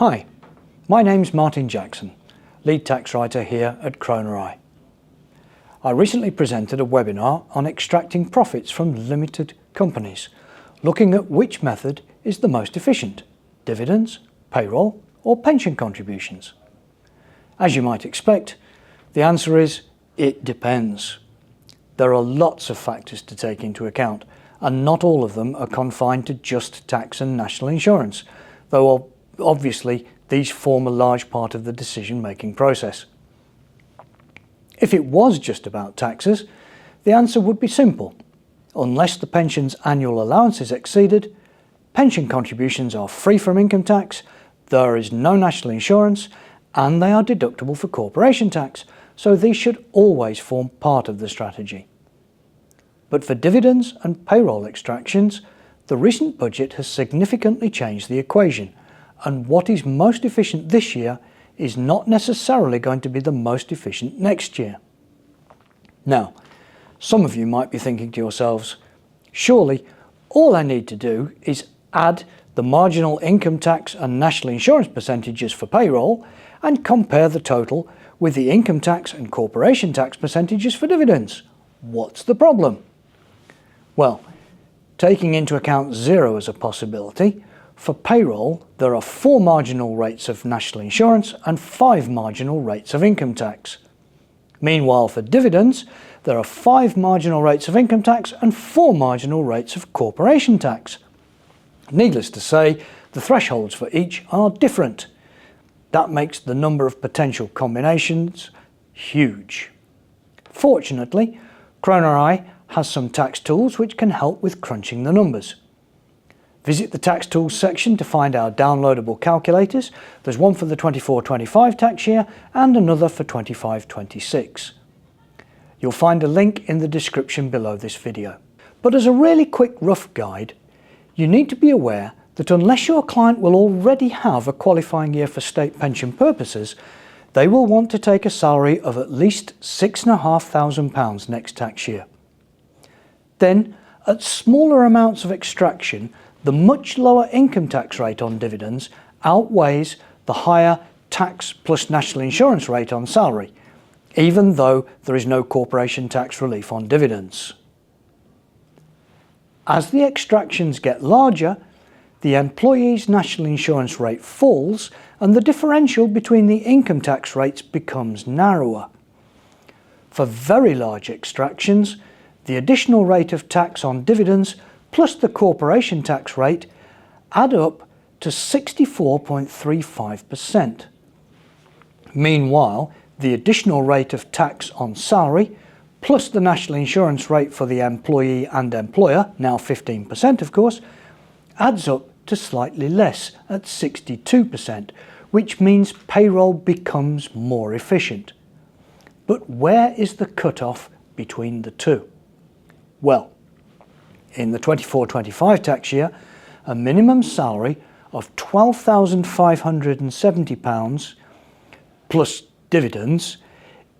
Hi, my name's Martin Jackson, lead tax writer here at Croner-i. I recently presented a webinar on extracting profits from limited companies, looking at which method is the most efficient, dividends, payroll or pension contributions. As you might expect, the answer is it depends. There are lots of factors to take into account, and not all of them are confined to just tax and national insurance, though obviously these form a large part of the decision-making process. If it was just about taxes, the answer would be simple. Unless the pension's annual allowance is exceeded, pension contributions are free from income tax, there is no national insurance, and they are deductible for corporation tax, so these should always form part of the strategy. But for dividends and payroll extractions, the recent budget has significantly changed the equation, and what is most efficient this year is not necessarily going to be the most efficient next year. Now, some of you might be thinking to yourselves, surely all I need to do is add the marginal income tax and national insurance percentages for payroll and compare the total with the income tax and corporation tax percentages for dividends. What's the problem? Well, taking into account 0 as a possibility, for payroll there are 4 marginal rates of national insurance and 5 marginal rates of income tax. Meanwhile, for dividends, there are 5 marginal rates of income tax and 4 marginal rates of corporation tax. Needless to say, the thresholds for each are different. That makes the number of potential combinations huge. Fortunately, Croner-i has some tax tools which can help with crunching the numbers. Visit the tax tools section to find our downloadable calculators. There's one for the 24-25 tax year and another for 25-26. You'll find a link in the description below this video. But as a really quick rough guide, you need to be aware that unless your client will already have a qualifying year for state pension purposes, they will want to take a salary of at least £6,500 next tax year. Then, at smaller amounts of extraction, the much lower income tax rate on dividends outweighs the higher tax plus national insurance rate on salary, even though there is no corporation tax relief on dividends. As the extractions get larger, the employee's national insurance rate falls and the differential between the income tax rates becomes narrower. For very large extractions, the additional rate of tax on dividends plus the corporation tax rate add up to 64.35%. Meanwhile, the additional rate of tax on salary plus the national insurance rate for the employee and employer, now 15% of course, adds up to slightly less at 62%, which means payroll becomes more efficient. But where is the cutoff between the two? Well, in the 24-25 tax year, a minimum salary of £12,570 plus dividends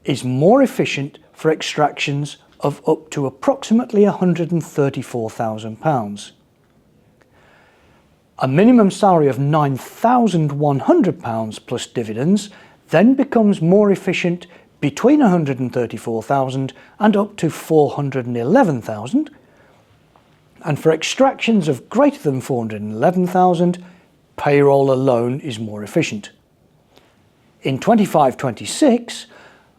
is more efficient for extractions of up to approximately £134,000. A minimum salary of £9,100 plus dividends then becomes more efficient between £134,000 and up to £411,000. And for extractions of greater than £411,000, payroll alone is more efficient. In 25-26,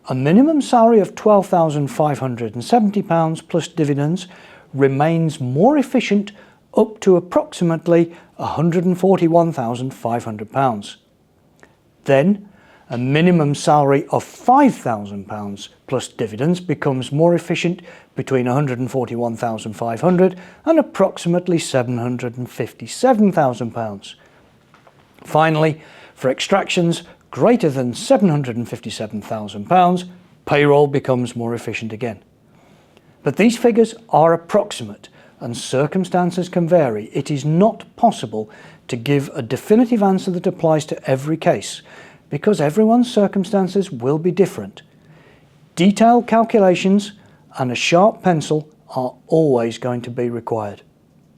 a minimum salary of £12,570 plus dividends remains more efficient up to approximately £141,500. Then, a minimum salary of £5,000 plus dividends becomes more efficient between £141,500 and approximately £757,000. Finally, for extractions greater than £757,000, payroll becomes more efficient again. But these figures are approximate and circumstances can vary. It is not possible to give a definitive answer that applies to every case, because everyone's circumstances will be different. Detailed calculations and a sharp pencil are always going to be required.